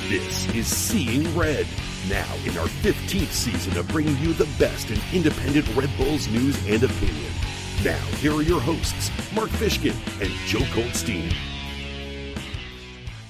This is Seeing Red, now in our 15th season of bringing you the best in independent Red Bulls news and opinion. Now, here are your hosts, Mark Fishkin and Joe Goldstein.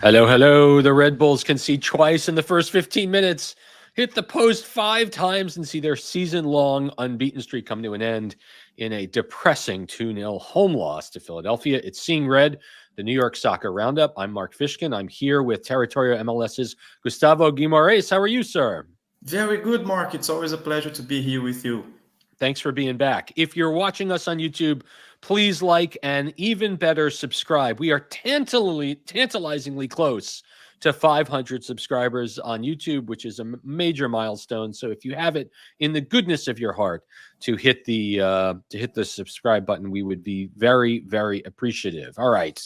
Hello, hello. The Red Bulls concede twice in the first 15 minutes, hit the post 5 times, and see their season-long unbeaten streak come to an end in a depressing 2-0 home loss to Philadelphia. It's Seeing Red, the New York Soccer Roundup. I'm Mark Fishkin. I'm here with Territorial MLS's Gustavo Guimaraes. How are you, sir? Very good, Mark. It's always a pleasure to be here with you. Thanks for being back. If you're watching us on YouTube, please like and even better, subscribe. We are tantalizingly close to 500 subscribers on YouTube, which is a major milestone. So if you have it in the goodness of your heart to hit the subscribe button, we would be very, very appreciative. All right.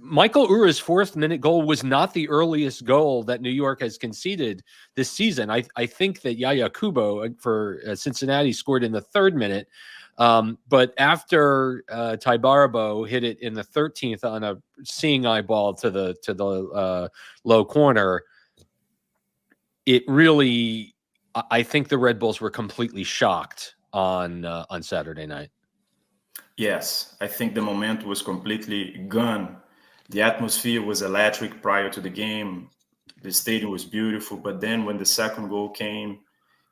Michael Ura's 4th-minute goal was not the earliest goal that New York has conceded this season. I think that Yaya Kubo for Cincinnati scored in the 3rd minute. But after Taibarabo hit it in the 13th on a seeing eye ball to the low corner, it really, I think the Red Bulls were completely shocked on Saturday night. Yes, I think the momentum was completely gone. The atmosphere was electric prior to the game. The stadium was beautiful. But then when the second goal came,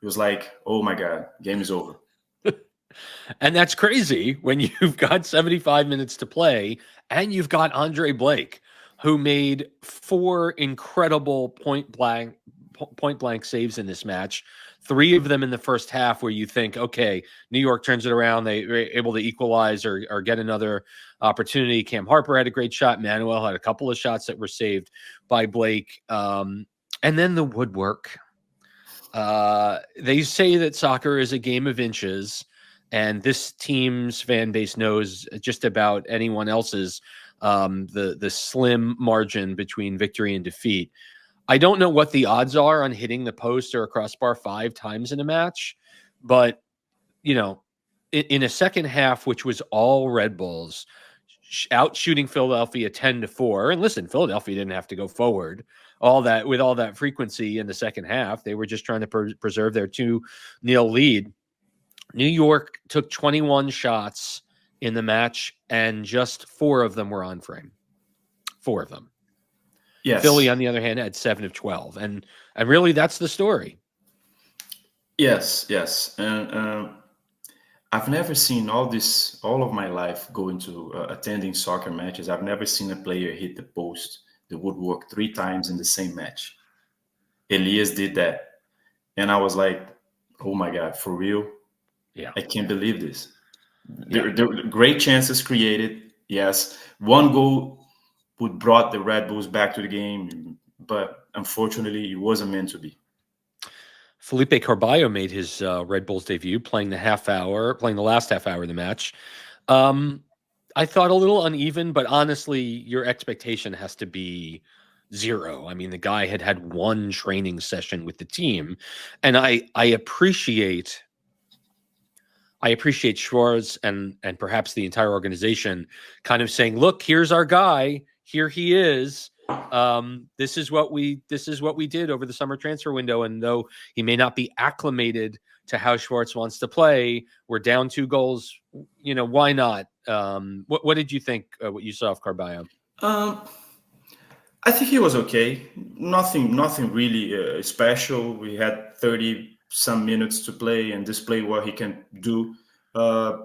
it was like, oh my God, game is over. And that's crazy when you've got 75 minutes to play and you've got Andre Blake, who made 4 incredible point blank saves in this match. 3 of them in the first half where you think, okay, New York turns it around. They were able to equalize or get another opportunity. Cam Harper had a great shot. Manuel had a couple of shots that were saved by Blake. And then the woodwork. They say that soccer is a game of inches, and this team's fan base knows just about anyone else's the slim margin between victory and defeat. I don't know what the odds are on hitting the post or a crossbar 5 times in a match, but, you know, in a second half, which was all Red Bulls, out shooting Philadelphia 10-4. And listen, Philadelphia didn't have to go forward with all that frequency in the second half. They were just trying to preserve their 2-0 lead. New York took 21 shots in the match, and just 4 of them were on frame. 4 of them. Yes. Philly, on the other hand, had 7 of 12. And really, that's the story. Yes. And I've never seen all of my life going to attending soccer matches. I've never seen a player hit the post, the woodwork 3 times in the same match. Elias did that. And I was like, oh my God, for real? Yeah. I can't believe this. There were great chances created. Yes. 1 goal would brought the Red Bulls back to the game, but unfortunately, it wasn't meant to be. Felipe Carballo made his Red Bulls debut, playing the last half hour of the match. I thought a little uneven, but honestly, your expectation has to be 0. I mean, the guy had 1 training session with the team, and I appreciate Schwartz and perhaps the entire organization kind of saying, look, here's our guy. Here he is. This is what we did over the summer transfer window. And though he may not be acclimated to how Schwartz wants to play, we're down 2 goals. You know, why not? What did you think? What you saw of Carballo? I think he was okay. Nothing really special. We had 30 some minutes to play and display what he can do.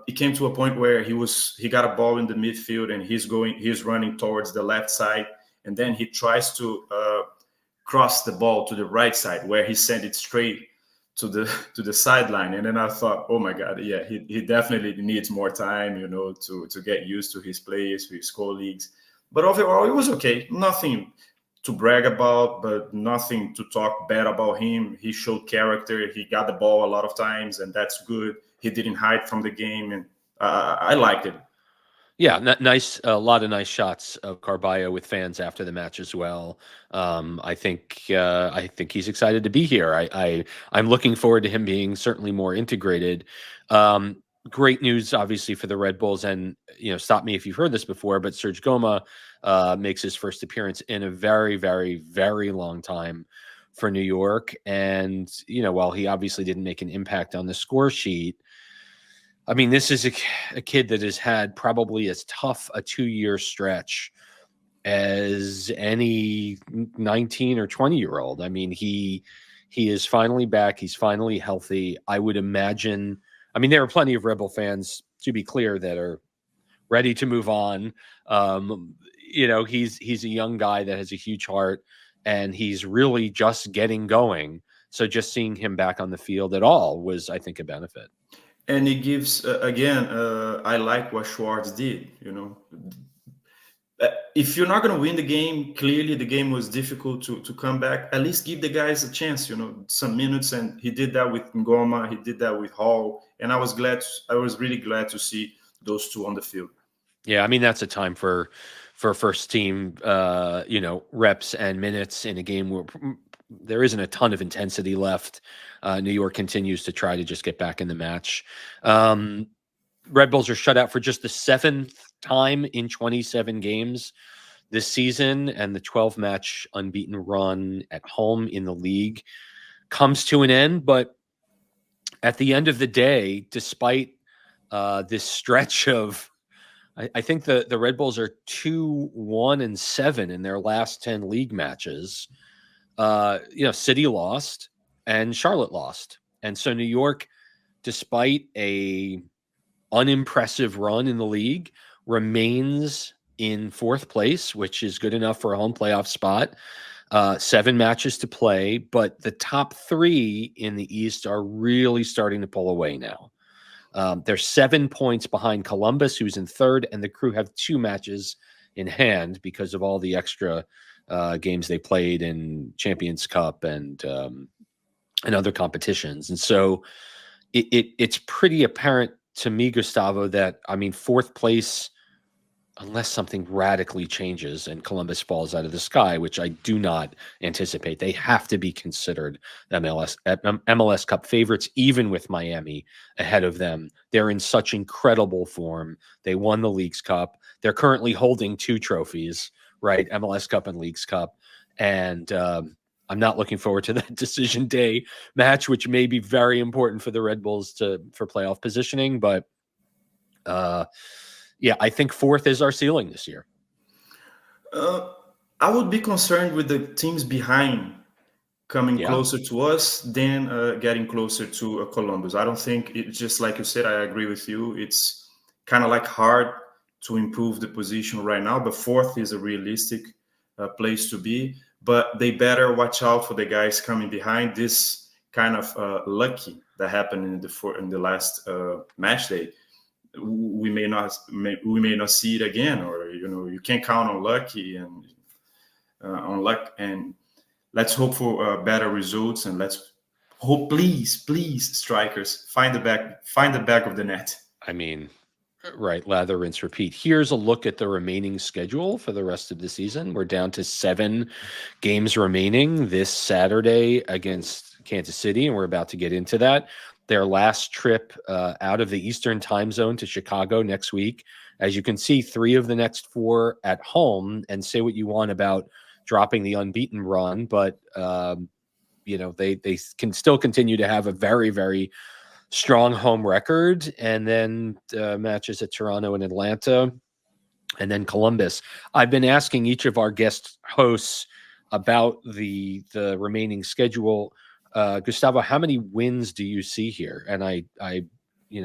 It came to a point where he got a ball in the midfield and he's running towards the left side, and then he tries to cross the ball to the right side where he sent it straight to the sideline. And then I thought, oh my God, yeah, he definitely needs more time, you know, to get used to his players, to his colleagues. But overall, it was okay. Nothing to brag about, but nothing to talk bad about him. He showed character. He got the ball a lot of times, and that's good. He didn't hide from the game, and I liked it. Yeah, nice. A lot of nice shots of Carballo with fans after the match as well. I think he's excited to be here. I'm looking forward to him being certainly more integrated. great news, obviously, for the Red Bulls. And, stop me if you've heard this before, but Serge Goma makes his first appearance in a very, very, very long time for New York. And, while he obviously didn't make an impact on the score sheet, I mean, this is a kid that has had probably as tough a 2-year stretch as any 19 or 20-year-old. I mean, he is finally back. He's finally healthy. I would imagine. I mean, there are plenty of Rebel fans, to be clear, that are ready to move on. He's a young guy that has a huge heart, and he's really just getting going. So just seeing him back on the field at all was, I think, a benefit. And it gives I like what Schwartz did. If you're not going to win the game, clearly the game was difficult to come back. At least give the guys a chance, some minutes. And he did that with Ngoma, he did that with Hall, and I was really glad to see those two on the field. Yeah, I mean, that's a time for first team, reps and minutes in a game where there isn't a ton of intensity left. New York continues to try to just get back in the match. Red Bulls are shut out for just the 7th time in 27 games this season, and the 12-match unbeaten run at home in the league comes to an end. But at the end of the day, despite this stretch of, I think the Red Bulls are 2-1-7 in their last 10 league matches. City lost and Charlotte lost. And so New York, despite a unimpressive run in the league, remains in 4th place, which is good enough for a home playoff spot. 7 matches to play, but the top 3 in the East are really starting to pull away now. They're 7 points behind Columbus, who's in 3rd, and the Crew have 2 matches in hand because of all the extra games they played in Champions Cup and other competitions. And so it's pretty apparent to me, Gustavo, that, I mean, 4th place, unless something radically changes and Columbus falls out of the sky, which I do not anticipate, they have to be considered MLS Cup favorites, even with Miami ahead of them. They're in such incredible form. They won the Leagues Cup. They're currently holding 2 trophies, right? MLS Cup and Leagues Cup. And I'm not looking forward to that decision day match, which may be very important for the Red Bulls for playoff positioning. But I think 4th is our ceiling this year. I would be concerned with the teams behind coming closer to us than getting closer to Columbus. I don't think it's just like you said. I agree with you. It's kind of like hard to improve the position right now, but 4th is a realistic place to be. But they better watch out for the guys coming behind. This kind of lucky that happened in the last match day. We may not see it again, or you can't count on lucky and on luck. And let's hope for better results, and let's hope, please, strikers, find the back of the net. I mean, right, lather, rinse, repeat. Here's a look at the remaining schedule for the rest of the season. We're down to 7 games remaining this Saturday against Kansas City, and we're about to get into that. Their last trip out of the Eastern time zone to Chicago next week. As you can see, 3 of the next 4 at home, and say what you want about dropping the unbeaten run, but they can still continue to have a very, very strong home record, and then matches at Toronto and Atlanta, and then Columbus. I've been asking each of our guest hosts about the remaining schedule. Gustavo, how many wins do you see here? And I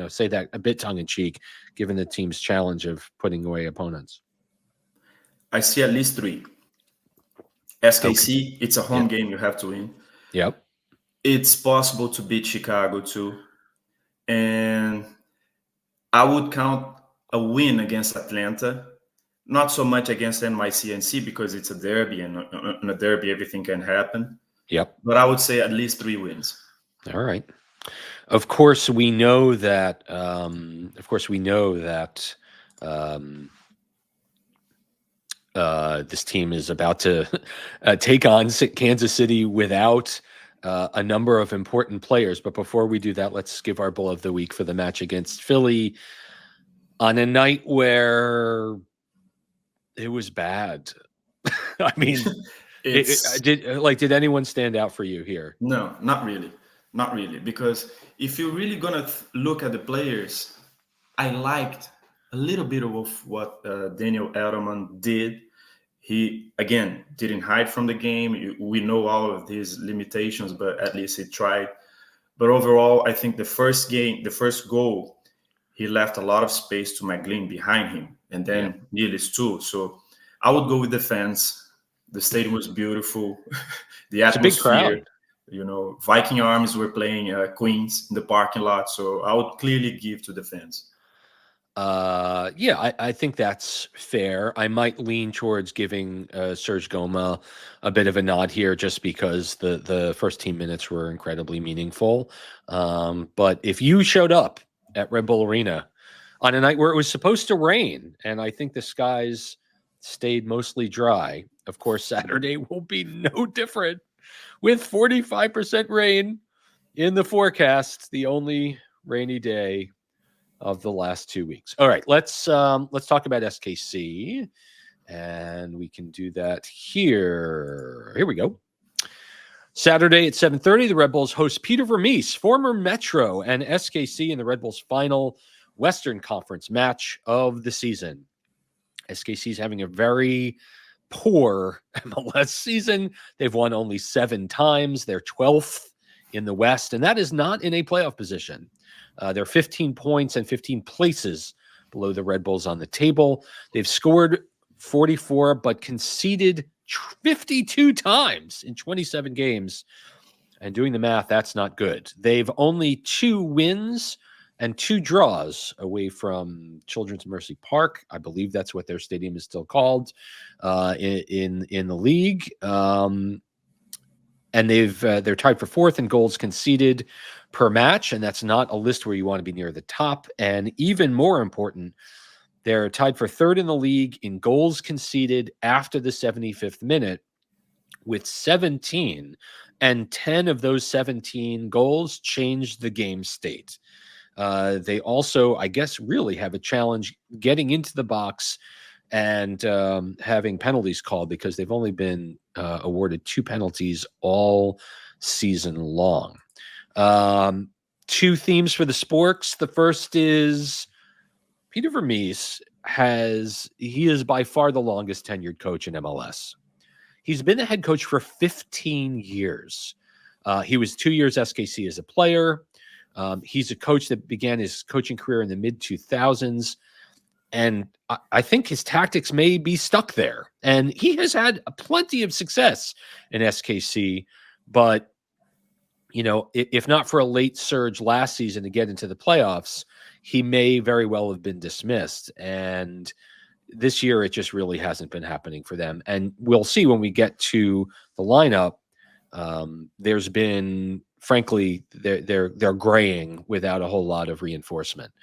say that a bit tongue in cheek, given the team's challenge of putting away opponents. I see at least 3. SKC, it's a home game you have to win. Yep. It's possible to beat Chicago too. And I would count a win against Atlanta, not so much against NYCNC because it's a derby, and in a derby everything can happen. Yep. But I would say at least 3 wins. All right. Of course, we know that. This team is about to take on Kansas City without a number of important players. But before we do that, let's give our bull of the week for the match against Philly on a night where it was bad. I mean, did anyone stand out for you here? No, not really. Not really. Because if you're really going to look at the players, I liked a little bit of what Daniel Edelman did. He, again, didn't hide from the game. We know all of his limitations, but at least he tried. But overall, I think the first goal, he left a lot of space to McGlynn behind him, and then Niels too. So I would go with the fans. The stadium was beautiful. The atmosphere, it's a big crowd. You know, Viking Arms were playing Queens in the parking lot. So I would clearly give to the fans. I think that's fair. I might lean towards giving Serge Goma a bit of a nod here just because the first 10 minutes were incredibly meaningful. But if you showed up at Red Bull Arena on a night where it was supposed to rain, and I think the skies stayed mostly dry, of course, Saturday will be no different with 45% rain in the forecast, the only rainy day of the last 2 weeks. All right, let's talk about SKC, and we can do that here. Here we go. Saturday at 7:30, the Red Bulls host Peter Vermees, former Metro, and SKC in the Red Bulls' final Western Conference match of the season. SKC is having a very poor MLS season. They've won only 7 times. They're 12th in the West, and that is not in a playoff position. They're 15 points and 15 places below the Red Bulls on the table. They've scored 44, but conceded 52 times in 27 games. And doing the math, that's not good. They've only 2 wins and 2 draws away from Children's Mercy Park. I believe that's what their stadium is still called in the league. And they're tied for 4th in goals conceded per match, and that's not a list where you want to be near the top. And even more important, they're tied for 3rd in the league in goals conceded after the 75th minute with 17, and 10 of those 17 goals changed the game state. They also, I guess, really have a challenge getting into the box and having penalties called because they've only been awarded 2 penalties all season long. 2 themes for the Sporks. The first is Peter Vermees is by far the longest tenured coach in MLS. He's been the head coach for 15 years. He was 2 years SKC as a player. He's a coach that began his coaching career in the mid-2000s. And I think his tactics may be stuck there. And he has had plenty of success in SKC. But, you know, if not for a late surge last season to get into the playoffs, he may very well have been dismissed. And this year, it just really hasn't been happening for them. And we'll see when we get to the lineup. There's been, frankly, they're graying without a whole lot of reinforcement.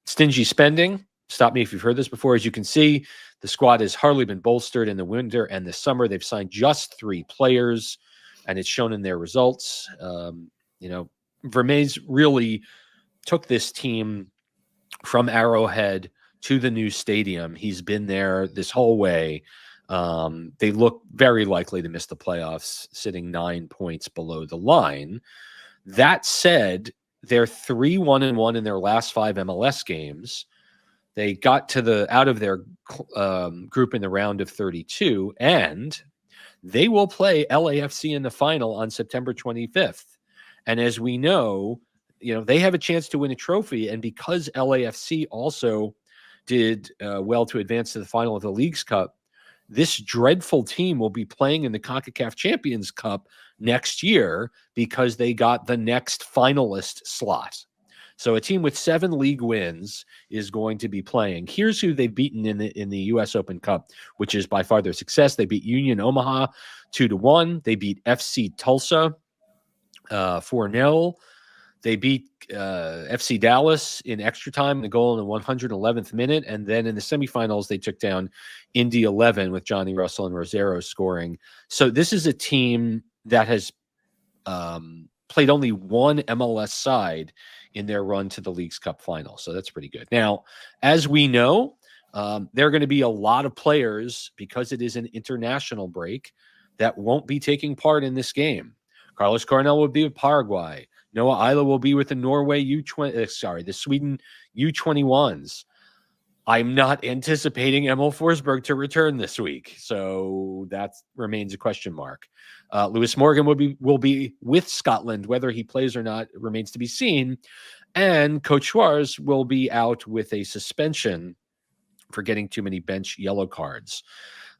Stingy spending. Stop me if you've heard this before. As you can see, the squad has hardly been bolstered in the winter and the summer. They've signed just 3 players, and it's shown in their results. Vermees really took this team from Arrowhead to the new stadium. He's been there this whole way. They look very likely to miss the playoffs, sitting 9 points below the line. That said, they're 3-1-1 in their last 5 MLS games. They got out of their group in the round of 32, and they will play LAFC in the final on September 25th. And as we know, they have a chance to win a trophy. And because LAFC also did well to advance to the final of the Leagues Cup, this dreadful team will be playing in the CONCACAF Champions Cup next year because they got the next finalist slot. So a team with 7 league wins is going to be playing. Here's who they've beaten in the U.S. Open Cup, which is by far their success. They beat Union Omaha 2-1. They beat FC Tulsa 4-0. They beat FC Dallas in extra time, the goal in the 111th minute. And then in the semifinals, they took down Indy 11 with Johnny Russell and Rosero scoring. So this is a team that has played only one MLS side in their run to the Leagues Cup final. So that's pretty good. Now, as we know, there are going to be a lot of players, because it is an international break, that won't be taking part in this game. Carlos Coronel will be with Paraguay. Noah Isla will be with the the Sweden U21s. I'm not anticipating Emil Forsberg to return this week, so that remains a question mark. Lewis Morgan will be with Scotland. Whether he plays or not remains to be seen. And Coach Schwarz will be out with a suspension for getting too many bench yellow cards.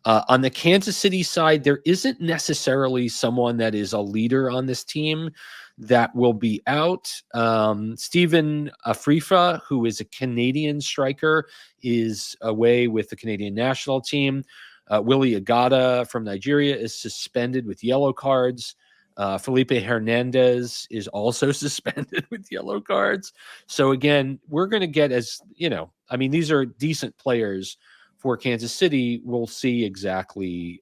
On the Kansas City side, there isn't necessarily someone that is a leader on this team that will be out. Stephen Afrifa, who is a Canadian striker, is away with the Canadian national team. Willie Agata from Nigeria is suspended with yellow cards. Felipe Hernandez is also suspended with yellow cards. So again, we're going to get, as you know, I mean, these are decent players for Kansas City. We'll see exactly.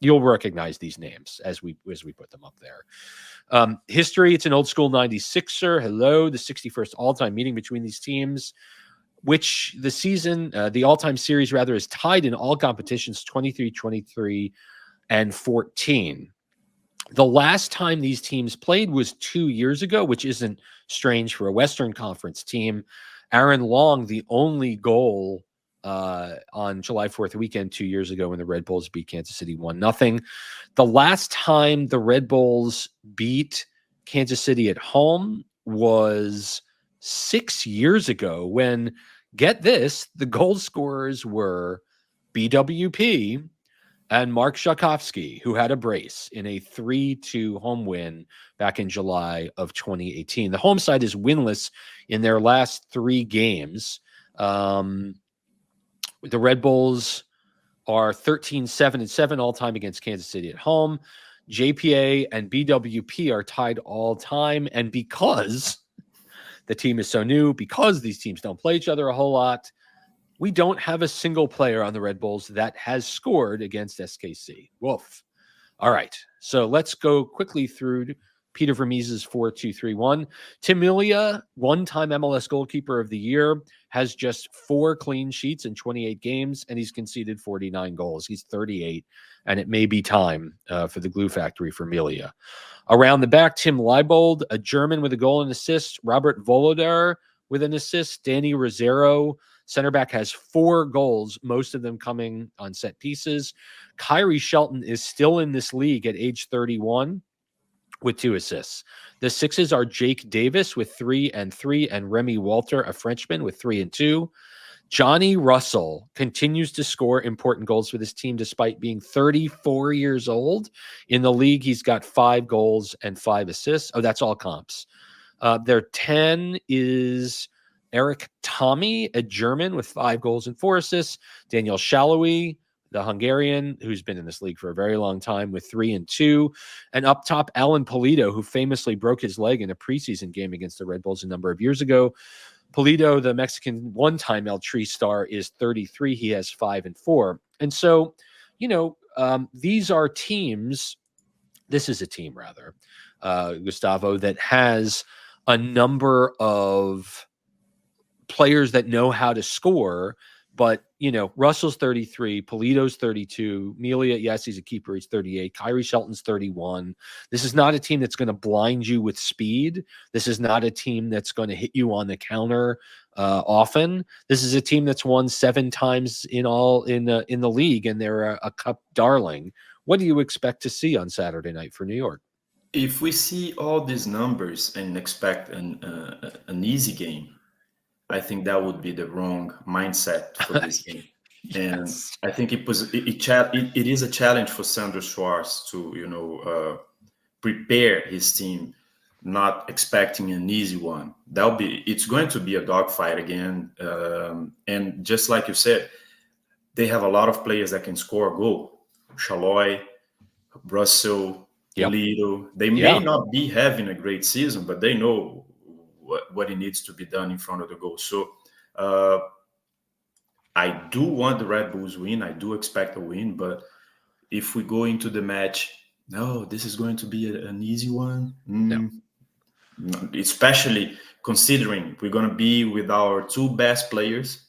You'll recognize these names as we put them up there. History, it's an old school 96er. Hello, the 61st all-time meeting between these teams, which the all-time series rather is tied in all competitions, 23, 23, and 14. The last time these teams played was 2 years ago, which isn't strange for a Western Conference team. Aaron Long, the only goal on July 4th weekend 2 years ago when the Red Bulls beat Kansas City 1-0. The last time the Red Bulls beat Kansas City at home was 6 years ago when, get this, the goal scorers were BWP and Mark Szakovsky, who had a brace in a 3-2 home win back in July of 2018. The home side is winless in their last 3 games. The Red Bulls are 13-7-7 all time against Kansas City at home. JPA and BWP are tied all time. And because the team is so new, because these teams don't play each other a whole lot, we don't have a single player on the Red Bulls that has scored against SKC. Woof. All right. So let's go quickly through Peter Vermees's 4-2-3-1. Tim Ilya, one-time MLS goalkeeper of the year, has just 4 clean sheets in 28 games, and he's conceded 49 goals. He's 38, and it may be time for the glue factory for Ilya. Around the back, Tim Leibold, a German with a goal and assist. Robert Volodar with an assist. Danny Rosero, center back, has 4 goals, most of them coming on set pieces. Kyrie Shelton is still in this league at age 31 with 2 assists. The sixes are Jake Davis with 3 and 3, and Remy Walter, a Frenchman, with 3 and 2. Johnny Russell continues to score important goals for this team despite being 34 years old. In the league, he's got 5 goals and 5 assists. Oh, that's all comps. Their 10 is Eric Tommy, a German, with 5 goals and 4 assists. Daniel Shallowy, the Hungarian, who's been in this league for a very long time, with 3 and 2. And up top, Alan Pulido, who famously broke his leg in a preseason game against the Red Bulls a number of years ago. Pulido, the Mexican one-time El Tri star, is 33. He has 5 and 4. And so, these are teams. This is a team, rather, Gustavo, that has a number of players that know how to score. But, Russell's 33, Pulido's 32, Melia, yes, he's a keeper, he's 38, Kyrie Shelton's 31. This is not a team that's going to blind you with speed. This is not a team that's going to hit you on the counter often. This is a team that's won 7 times in the league, and they're a cup darling. What do you expect to see on Saturday night for New York? If we see all these numbers and expect an easy game, I think that would be the wrong mindset for this game. And yes. I think it is a challenge for Sandro Schwarz to, prepare his team, not expecting an easy one. It's going to be a dogfight again. And just like you said, they have a lot of players that can score a goal. Shalloy, Russell, Pulido. They may not be having a great season, but they know what it needs to be done in front of the goal. So I do want the Red Bulls win. I do expect a win. But if we go into the match No, this is going to be an easy one. No. Especially considering we're going to be with our two best players,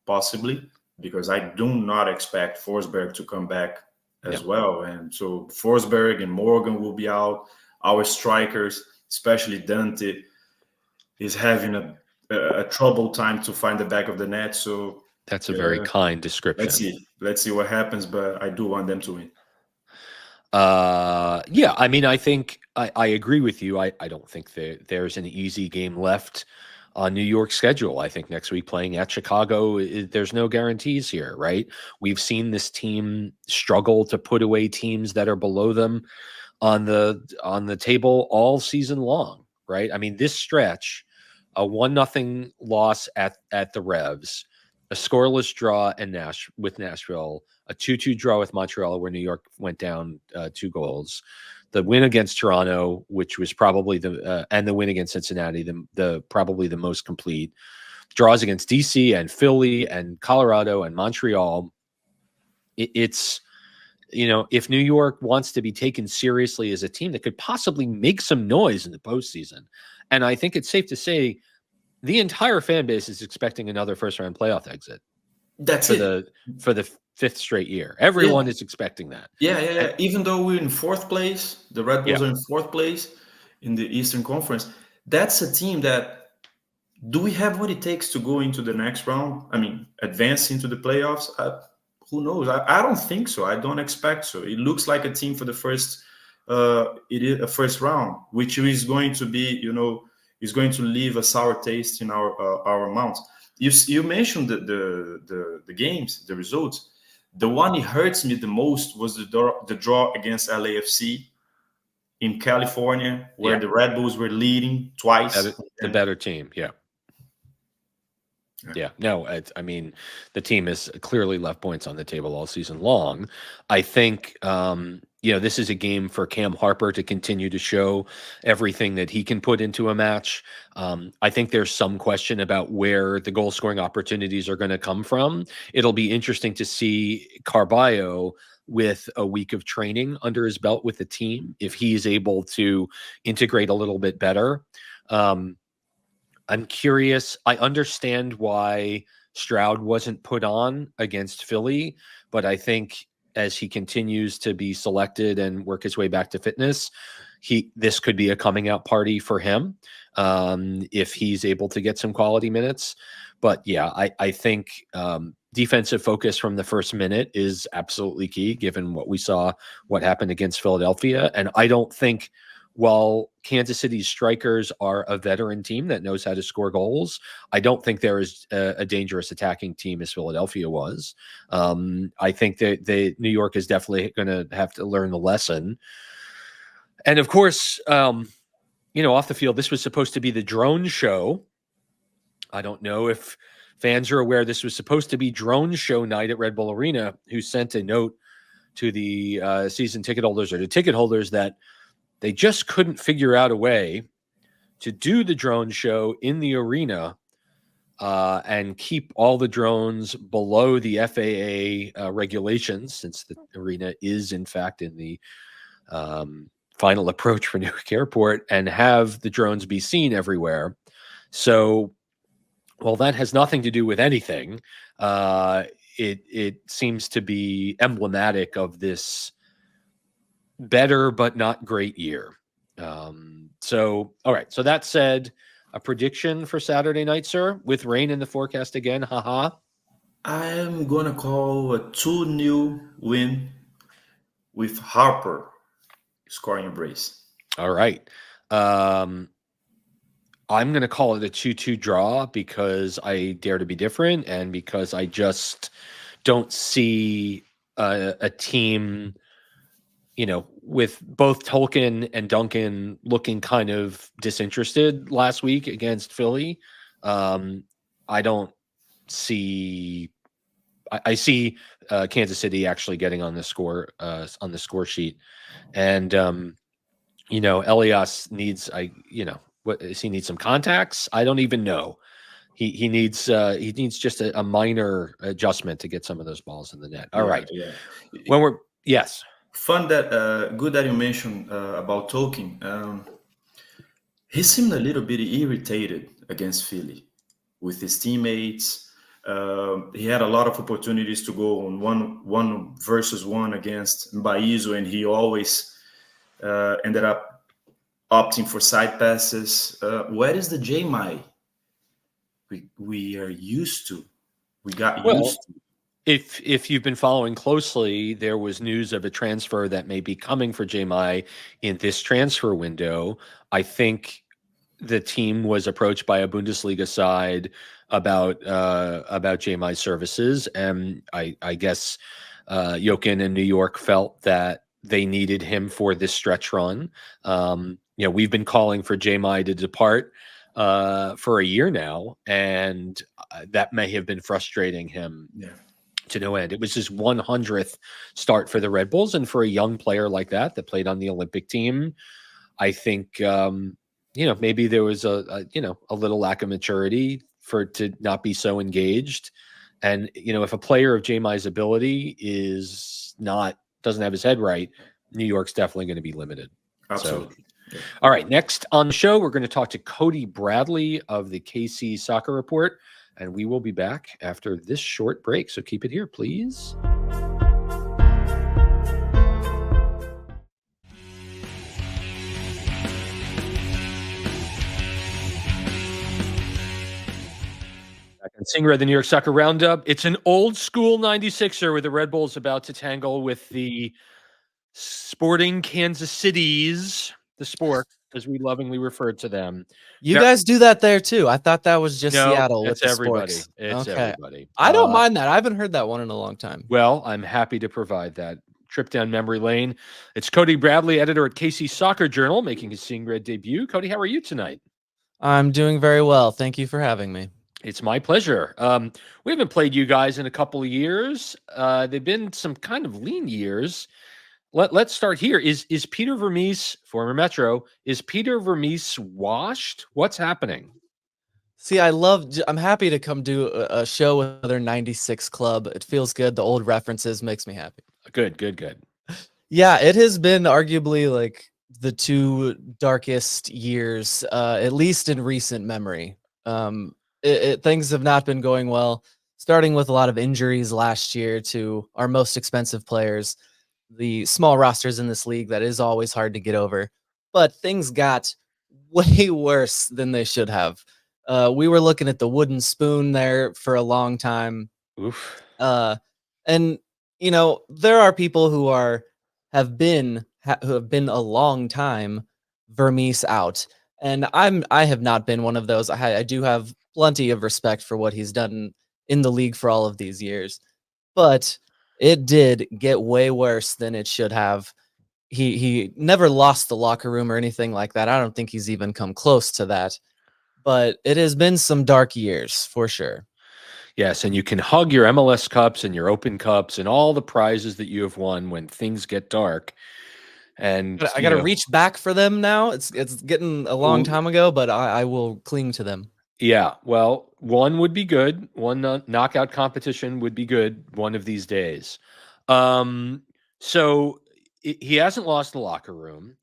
possibly, because I do not expect Forsberg to come back as No. well. And so Forsberg and Morgan will be out. Our strikers, especially Dante, is having a trouble time to find the back of the net. So That's a very kind description. let's see what happens, but I do want them to win. Yeah, I mean, I think I agree with you. I don't think there's an easy game left on New York's schedule. I think next week playing at Chicago, there's no guarantees here, right? We've seen this team struggle to put away teams that are below them on the table all season long, right? I mean, this stretch, a 1-0 loss at the Revs, a scoreless draw with Nashville, a 2-2 draw with Montreal, where New York went down 2 goals, the win against Toronto, which was probably and the win against Cincinnati, the probably the most complete, draws against DC and Philly and Colorado and Montreal. It's, if New York wants to be taken seriously as a team that could possibly make some noise in the postseason, and I think it's safe to say the entire fan base is expecting another first-round playoff exit. That's for the 5th straight year. Everyone is expecting that. Yeah. Even though we're in 4th place, the Red Bulls are in 4th place in the Eastern Conference. That's a team that, do we have what it takes to go into the next round? I mean, advance into the playoffs? Who knows? I don't think so. I don't expect so. It looks like a team for the first first round, which is going to be, is going to leave a sour taste in our mouths. You mentioned the games, the results. The one that hurts me the most was the draw against LAFC in California, where the Red Bulls were leading twice. The better team, yeah. No, I mean, the team has clearly left points on the table all season long. I think, this is a game for Cam Harper to continue to show everything that he can put into a match. I think there's some question about where the goal scoring opportunities are going to come from. It'll be interesting to see Carballo with a week of training under his belt with the team, if he's able to integrate a little bit better. I'm curious. I understand why Stroud wasn't put on against Philly, but I think as he continues to be selected and work his way back to fitness, this could be a coming out party for him if he's able to get some quality minutes. But yeah, I think defensive focus from the first minute is absolutely key, given what happened against Philadelphia. And I don't think, while Kansas City's strikers are a veteran team that knows how to score goals, I don't think they're as a dangerous attacking team as Philadelphia was. I think that New York is definitely going to have to learn the lesson. And of course, off the field, this was supposed to be the drone show. I don't know if fans are aware this was supposed to be drone show night at Red Bull Arena, who sent a note to the season ticket holders or the ticket holders that they just couldn't figure out a way to do the drone show in the arena and keep all the drones below the FAA regulations, since the arena is, in fact, in the final approach for Newark Airport, and have the drones be seen everywhere. So, well, that has nothing to do with anything. It seems to be emblematic of this better but not great year. All right. So that said, a prediction for Saturday night, sir, with rain in the forecast again. Haha. I'm gonna call a 2-0 win with Harper scoring a brace. All right. I'm going to call it a 2-2 draw because I dare to be different, and because I just don't see a team, with both Tolkien and Duncan looking kind of disinterested last week against Philly. I don't see. I see Kansas City actually getting on the score sheet, and Elias needs. What does he need? Some contacts? I don't even know. He needs just a minor adjustment to get some of those balls in the net. All right. Yeah. When we're yes. Good that you mentioned about Tolkien. He seemed a little bit irritated against Philly with his teammates. He had a lot of opportunities to go on one versus one against Mbaizo, and he always ended up opting for side passes. Where is the J-Mai we are used to? We got Well, used to. if you've been following closely, there was news of a transfer that may be coming for Jamai in this transfer window. I think the team was approached by a Bundesliga side about Jamai's services, and I guess Jochen in New York felt that they needed him for this stretch run. We've been calling for Jamai to depart for a year now, and that may have been frustrating him to no end. It was his 100th start for the Red Bulls, and for a young player like that played on the Olympic team, I think maybe there was a little lack of maturity to not be so engaged. And if a player of Jamai's ability doesn't have his head right, New York's definitely going to be limited. Absolutely. So, all right, next on the show, we're going to talk to CODY BRADLEY of the KC Soccer Report, and we will be back after this short break. So keep it here, please. And Seeing Red, the New York Soccer Roundup. It's an old school 96er where the Red Bulls about to tangle with the Sporting Kansas Cities, the Sport, as we lovingly refer to them. You guys do that there too. I thought that was just Seattle with the everybody. Sporks. It's everybody. I don't mind that. I haven't heard that one in a long time. Well, I'm happy to provide that trip down memory lane. It's CODY BRADLEY, editor at KC Soccer Journal, making his Seeing Red debut. CODY, how are you tonight? I'm doing very well. Thank you for having me. It's my pleasure. We haven't played you guys in a couple of years. They've been some kind of lean years. Let's start here. Is Peter Vermees, former Metro, is Peter Vermees washed? What's happening? See, I'm happy to come do a show with another 96 club. It feels good. The old references makes me happy. Good. Yeah, it has been arguably like the two darkest years, at least in recent memory. Things have not been going well, starting with a lot of injuries last year to our most expensive players, the small rosters in this league that is always hard to get over. But things got way worse than they should have. We were looking at the wooden spoon there for a long time. Oof. And there are people who have been a long time Vermees out, and I have not been one of those. I do have plenty of respect for what he's done in the league for all of these years, but it did get way worse than it should have. He never lost the locker room or anything like that. I don't think he's even come close to that, but it has been some dark years for sure. Yes, and you can hug your MLS Cups and your Open Cups and all the prizes that you have won when things get dark. And I got to reach back for them now. It's getting a long time ago, but I will cling to them. Yeah, well, one would be good. One knockout competition would be good one of these days. So he hasn't lost the locker room,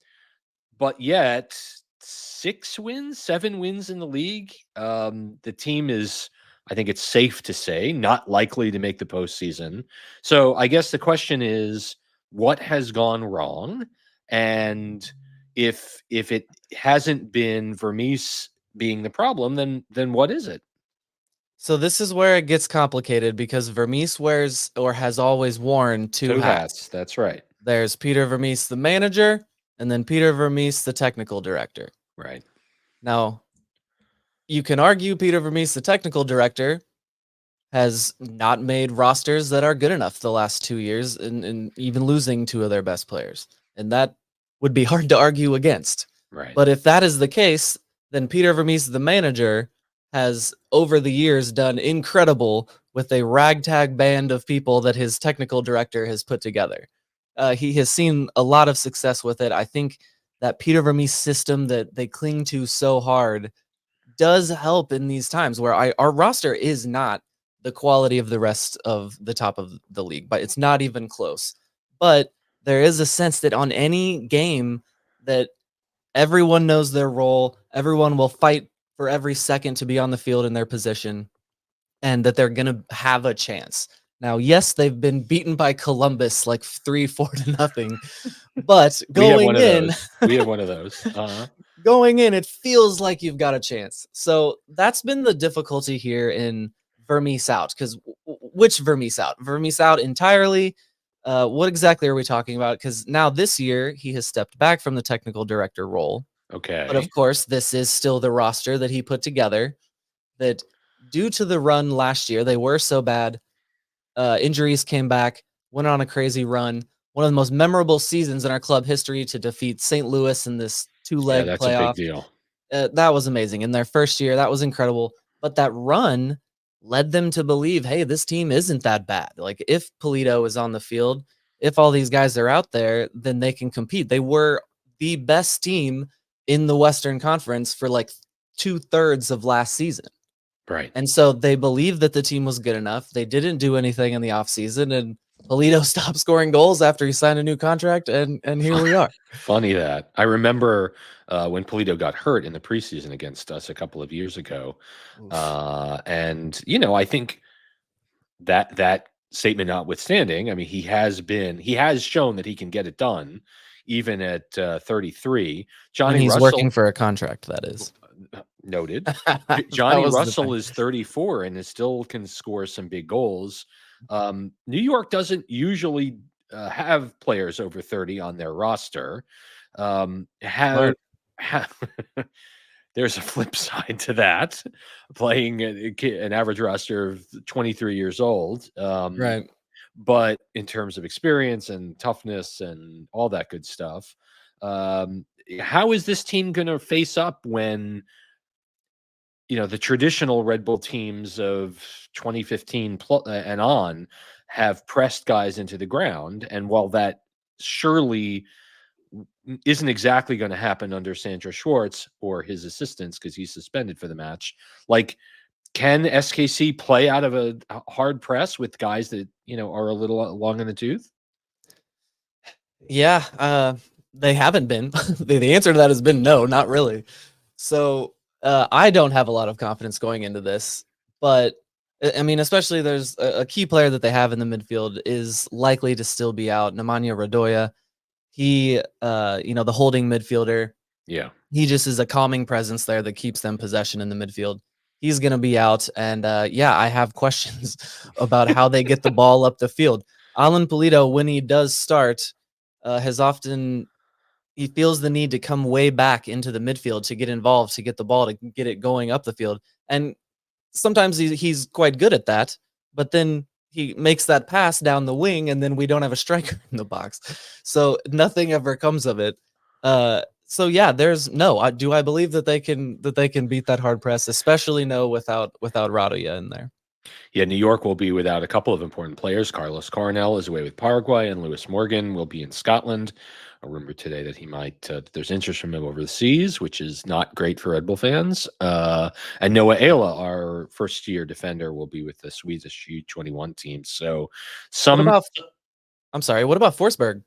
but yet 7 wins in the league. The team is, I think it's safe to say, not likely to make the postseason. So I guess the question is, what has gone wrong? And if it hasn't been Vermees being the problem, then what is it? So this is where it gets complicated because Vermees wears or has always worn two hats. That's right. There's Peter Vermees, the manager, and then Peter Vermees, the technical director. Right. Now, you can argue Peter Vermees, the technical director, has not made rosters that are good enough the last 2 years, and even losing 2 of their best players. And that would be hard to argue against. Right. But if that is the case, then Peter Vermees, the manager, has over the years done incredible with a ragtag band of people that his technical director has put together. He has seen a lot of success with it. I think that Peter Vermees system that they cling to so hard does help in these times where our roster is not the quality of the rest of the top of the league, but it's not even close. But there is a sense that on any game that everyone knows their role, everyone will fight for every second to be on the field in their position, and that they're gonna have a chance. Now, yes, they've been beaten by Columbus like 3-4 to nothing, but We have one going of in, those. We have one of those. going in, it feels like you've got a chance. So that's been the difficulty here in Vermees out. Because which Vermees out? Vermees out entirely. What exactly are we talking about? Because now this year he has stepped back from the technical director role. But of Okay. course, this is still the roster that he put together. That due to the run last year, they were so bad. Injuries came back, went on a crazy run. One of the most memorable seasons in our club history to defeat St. Louis in this Yeah, two-leg that's a big playoff. deal. That was amazing. In their first year, that was incredible. But that run led them to believe, hey, this team isn't that bad. Like if Polito is on the field, if all these guys are out there, then they can compete. They were the best team in the Western Conference for like 2/3 of last season. Right. And so they believed that the team was good enough. They didn't do anything in the offseason, and Polito stopped scoring goals after he signed a new contract, and here we are. Funny that. I remember when Polito got hurt in the preseason against us a couple of years ago. And, I think that statement notwithstanding, I mean, he has shown that he can get it done even at 33. When Johnny he's Russell, working for a contract, that is. noted. That Johnny was the Russell thing. is 34 and still can score some big goals. New York doesn't usually have players over 30 on their roster. Smart. There's a flip side to that, playing an average roster of 23 years old. Right. But in terms of experience and toughness and all that good stuff, how is this team going to face up when the traditional Red Bull teams of 2015 and on have pressed guys into the ground? And while that surely isn't exactly going to happen under Sandro Schwartz or his assistants because he's suspended for the match, like, can SKC play out of a hard press with guys that are a little long in the tooth? Yeah, they haven't been. The answer to that has been no, not really. So I don't have a lot of confidence going into this, but I mean, especially there's a key player that they have in the midfield is likely to still be out. Nemanja Radoja, he, the holding midfielder, Yeah. he just is a calming presence there that keeps them possession in the midfield. He's going to be out, and yeah, I have questions about how they get the ball up the field. Alan Polito, when he does start, he feels the need to come way back into the midfield to get involved, to get the ball, to get it going up the field. And sometimes he's quite good at that, but then he makes that pass down the wing, and then we don't have a striker in the box. So nothing ever comes of it. So yeah, do I believe that they can beat that hard press, especially without Radoja in there. Yeah, New York will be without a couple of important players. Carlos Coronel is away with Paraguay, and Lewis Morgan will be in Scotland. A rumor today that he might, there's interest from him overseas, which is not great for Red Bull fans. And Noah Ayla, our first-year defender, will be with the Swedish U21 team. So I'm sorry, what about Forsberg?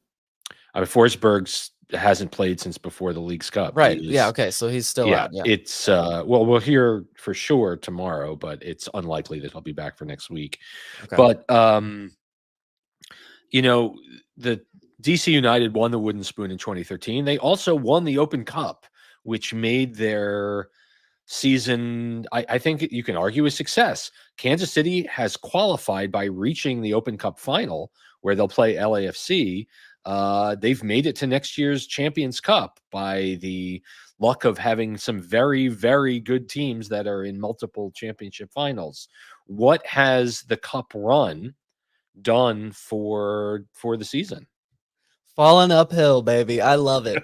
Forsberg hasn't played since before the League's Cup. Right. Yeah. Okay. So he's still out. Yeah. It's well, we'll hear for sure tomorrow, but it's unlikely that he'll be back for next week. Okay. But the DC United won the Wooden Spoon in 2013. They also won the Open Cup, which made their season, I think you can argue, a success. Kansas City has qualified by reaching the Open Cup final, where they'll play LAFC. They've made it to next year's Champions Cup by the luck of having some very, very good teams that are in multiple championship finals. What has the Cup run done for the season? Falling uphill, baby. I love it.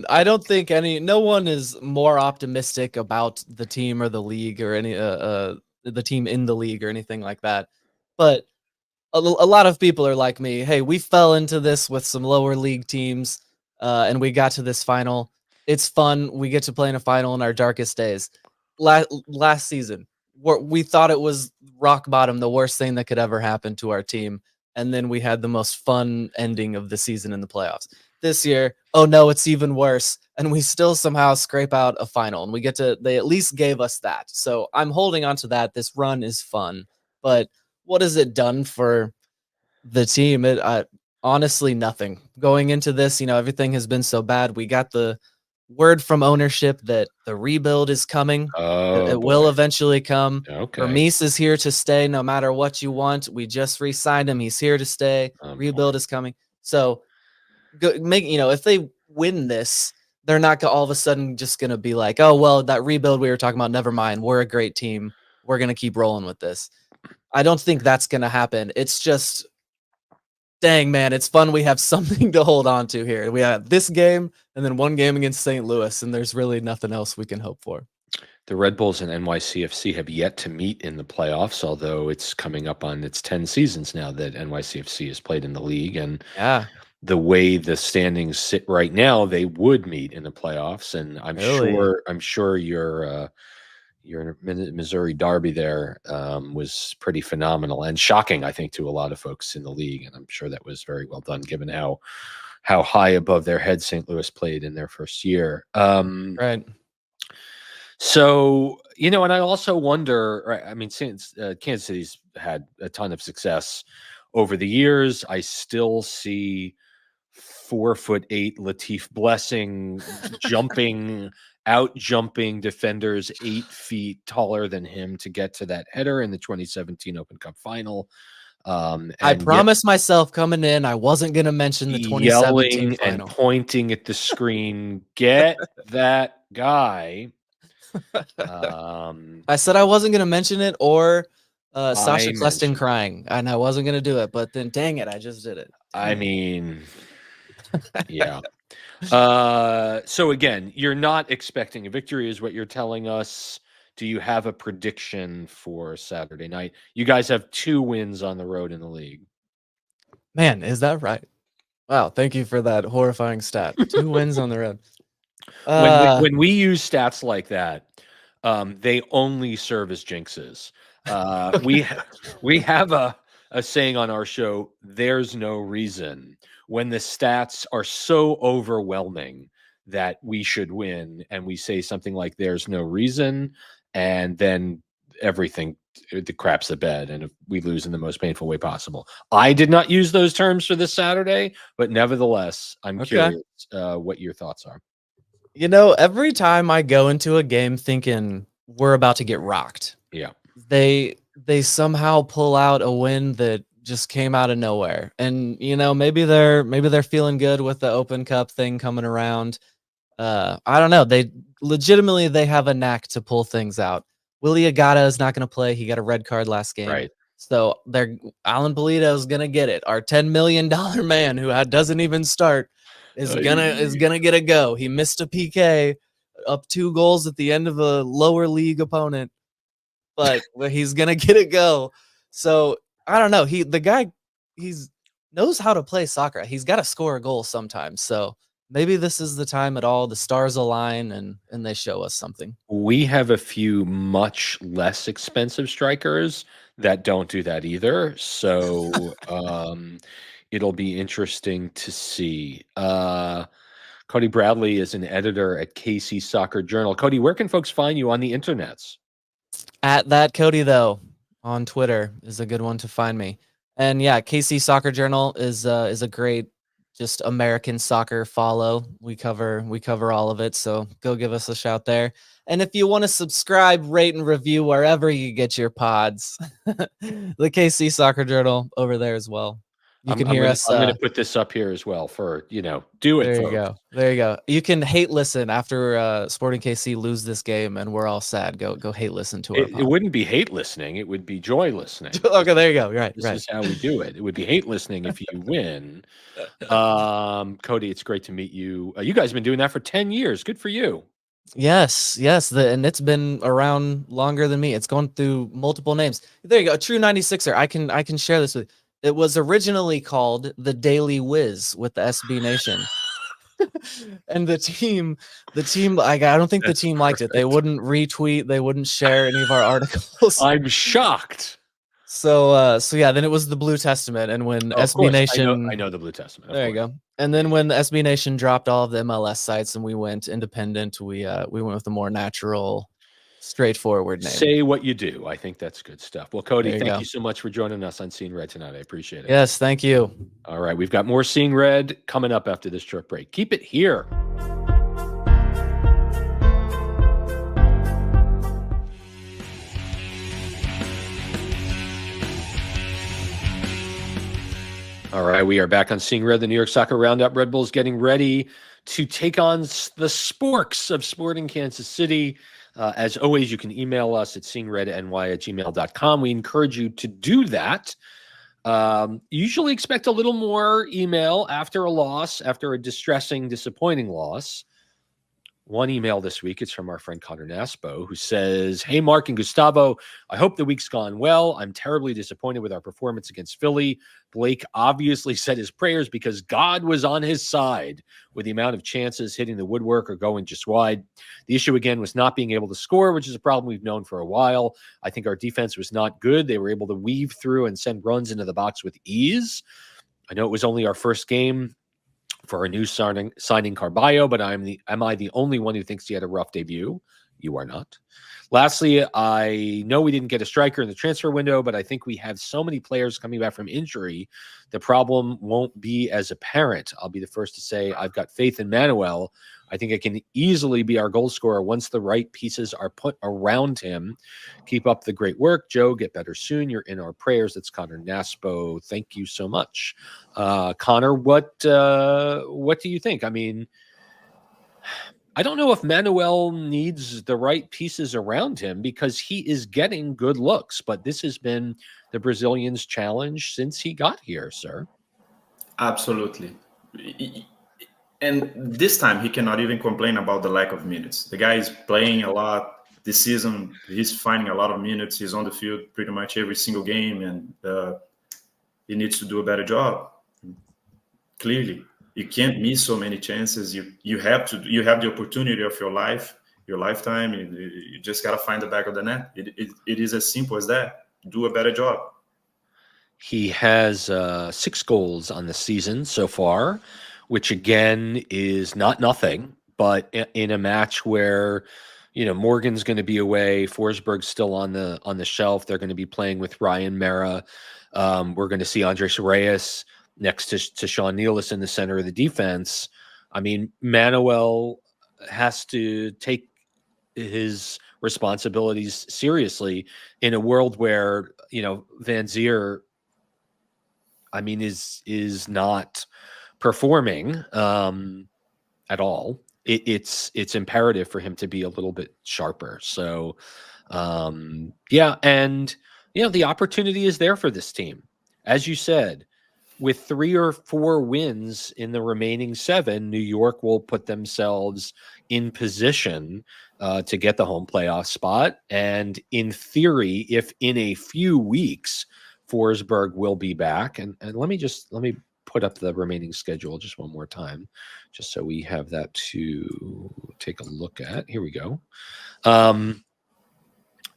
I don't think no one is more optimistic about the team or the league or any the team in the league or anything like that. But a lot of people are like me. Hey, we fell into this with some lower league teams, and we got to this final. It's fun. We get to play in a final in our darkest days. Last season, we thought it was rock bottom, the worst thing that could ever happen to our team. and then we had the most fun ending of the season in the playoffs. This year, oh no, it's even worse, and we still somehow scrape out a final, and they at least gave us that. So I'm holding on to that. This run is fun, but what has it done for the team? Honestly, nothing. Going into this, everything has been so bad. We got the word from ownership that the rebuild is coming. It will eventually come. Okay. Vermees is here to stay no matter what you want. We just re-signed him. He's here to stay. Rebuild is coming. So if they win this, they're not all of a sudden just going to be like, oh, well, that rebuild we were talking about, never mind. We're a great team. We're going to keep rolling with this. I don't think that's going to happen. It's just, dang, man, it's fun. We have something to hold on to here. We have this game and then one game against St. Louis, and there's really nothing else we can hope for. The Red Bulls and NYCFC have yet to meet in the playoffs, although it's coming up on its 10 seasons now that NYCFC has played in the league. And the way the standings sit right now, they would meet in the playoffs. And I'm sure your Missouri derby there was pretty phenomenal and shocking, I think, to a lot of folks in the league. And I'm sure that was very well done, given how high above their head St. Louis played in their first year. Right. So, and I also wonder, right, I mean, since Kansas City's had a ton of success over the years, I still see 4'8" Latif Blessing jumping defenders 8 feet taller than him to get to that header in the 2017 Open Cup final. I promised myself coming in I wasn't going to mention the 2017 yelling final. And pointing at the screen, get that guy. I said I wasn't going to mention it or Sasha Kleston crying, and I wasn't going to do it, but then dang it, I just did it. I mean, yeah. So again, you're not expecting a victory is what you're telling us. Do you have a prediction for Saturday night? You guys have 2 wins on the road in the league. Man, is that right? Wow, thank you for that horrifying stat. 2 wins on the road. When we use stats like that, they only serve as jinxes. We have a saying on our show, there's no reason, when the stats are so overwhelming that we should win, and we say something like there's no reason, and then everything, the crap's the bed, and we lose in the most painful way possible. I did not use those terms for this Saturday, but nevertheless, I'm curious what your thoughts are. Every time I go into a game thinking we're about to get rocked, they somehow pull out a win that just came out of nowhere. And maybe they're feeling good with the Open Cup thing coming around. I don't know. They have a knack to pull things out. Willie Agata is not going to play. He got a red card last game. Right. So Alan Polito is going to get it. Our $10 million man who doesn't even start is gonna get a go. He missed a PK up 2 goals at the end of a lower league opponent, but he's gonna get a go. So I don't know. The guy knows how to play soccer. He's got to score a goal sometimes. So maybe this is the time at all. The stars align and they show us something. We have a few much less expensive strikers that don't do that either. So it'll be interesting to see. Cody Bradley is an editor at KC Soccer Journal. Cody, where can folks find you on the internets? At that Cody, though, on Twitter is a good one to find me. And yeah, KC Soccer Journal is a great just American soccer follow. We cover all of it, so go give us a shout there. And if you want to subscribe, rate, and review wherever you get your pods, the KC Soccer Journal over there as well. You can hear us. I'm going to put this up here as well for, do it. There you go. There you go. You can hate listen after Sporting KC lose this game and we're all sad. Go hate listen to our pod. It wouldn't be hate listening. It would be joy listening. Okay, there you go. Right. This is how we do it. It would be hate listening if you win. Cody, it's great to meet you. You guys have been doing that for 10 years. Good for you. Yes. And it's been around longer than me. It's gone through multiple names. There you go. A true 96er. I can share this with you. It was originally called the Daily Whiz with the SB Nation. And the team, I don't think the team liked it. They wouldn't retweet, they wouldn't share any of our articles. I'm shocked. So yeah, then it was the Blue Testament, and when Oh, of SB course, Nation, I know the Blue Testament. there you go. And then when the SB Nation dropped all of the MLS sites and we went independent, we went with a more natural, straightforward name. Say what you do. I think that's good stuff. Well, Cody, There you thank go. you so much for joining us on Seeing Red tonight. I appreciate it. Yes, thank you. All right, we've got more Seeing Red coming up after this short break. Keep it here. All right, we are back on Seeing Red, the New York Soccer Roundup. Red Bulls getting ready to take on the Sporks of Sporting Kansas City. As always, you can email us at seeingredny@gmail.com. We encourage you to do that. Usually expect a little more email after a loss, after a distressing, disappointing loss. One email this week, it's from our friend Connor Naspo, who says, "Hey, Mark and Gustavo, I hope the week's gone well. I'm terribly disappointed with our performance against Philly. Blake obviously said his prayers because God was on his side with the amount of chances hitting the woodwork or going just wide. The issue, again, was not being able to score, which is a problem we've known for a while. I think our defense was not good. They were able to weave through and send runs into the box with ease. I know it was only our first game for our new signing Carballo, but am I the only one who thinks he had a rough debut? You are not. Lastly, I know we didn't get a striker in the transfer window, but I think we have so many players coming back from injury, the problem won't be as apparent. I'll be the first to say I've got faith in Manuel. I think it can easily be our goal scorer once the right pieces are put around him. Keep up the great work, Joe. Get better soon. You're in our prayers." That's Connor Naspo. Thank you so much. Connor, what do you think? I mean, I don't know if Manuel needs the right pieces around him because he is getting good looks, but this has been the Brazilian's challenge since he got here, sir. Absolutely. And this time he cannot even complain about the lack of minutes. The guy is playing a lot this season. He's finding a lot of minutes. He's on the field pretty much every single game, and he needs to do a better job. Clearly, you can't miss so many chances. You have the opportunity of your lifetime. You just got to find the back of the net. It is as simple as that. Do a better job. He has 6 goals on the season so far, which again is not nothing, but in a match where, you know, Morgan's going to be away, Forsberg's still on the shelf. They're going to be playing with Ryan Mera. We're going to see Andres Reyes next to Sean Nealis in the center of the defense. I mean, Manuel has to take his responsibilities seriously in a world where, you know, Van Zier, I mean, is not performing at all. It's imperative for him to be a little bit sharper. So, yeah, and you know the opportunity is there for this team, as you said. With 3 or 4 wins in the remaining 7, New York will put themselves in position to get the home playoff spot. And in theory, if in a few weeks Forsberg will be back, and let me put up the remaining schedule just one more time, just so we have that to take a look at. Here we go.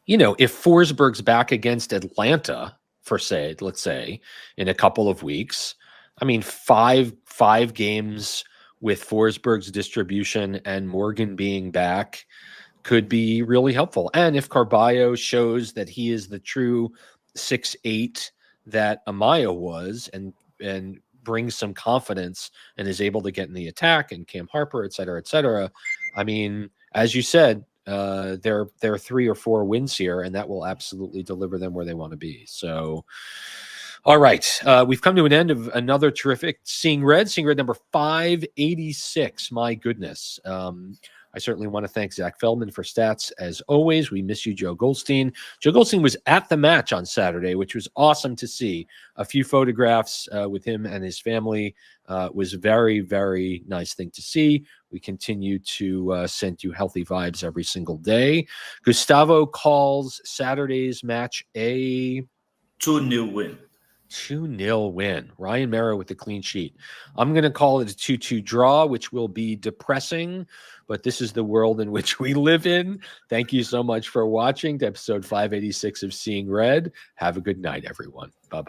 You know, if Forsberg's back against Atlanta, let's say, in a couple of weeks, I mean, five games with Forsberg's distribution and Morgan being back could be really helpful. And if Carballo shows that he is the true 6'8" that Amaya was, and brings some confidence and is able to get in the attack, and Cam Harper, et cetera, I mean, as you said, there are 3 or 4 wins here, and that will absolutely deliver them where they want to be. So, all right, we've come to an end of another terrific Seeing Red number 586. My goodness. I certainly want to thank Zach Feldman for stats. As always, we miss you, Joe Goldstein. Joe Goldstein was at the match on Saturday, which was awesome to see. A few photographs with him and his family was very, very nice thing to see. We continue to send you healthy vibes every single day. Gustavo calls Saturday's match a 2-0 win. 2-0 win. Ryan Mara with the clean sheet. I'm going to call it a 2-2 draw, which will be depressing, but this is the world in which we live in. Thank you so much for watching to episode 586 of Seeing Red. Have a good night, everyone. Bye-bye.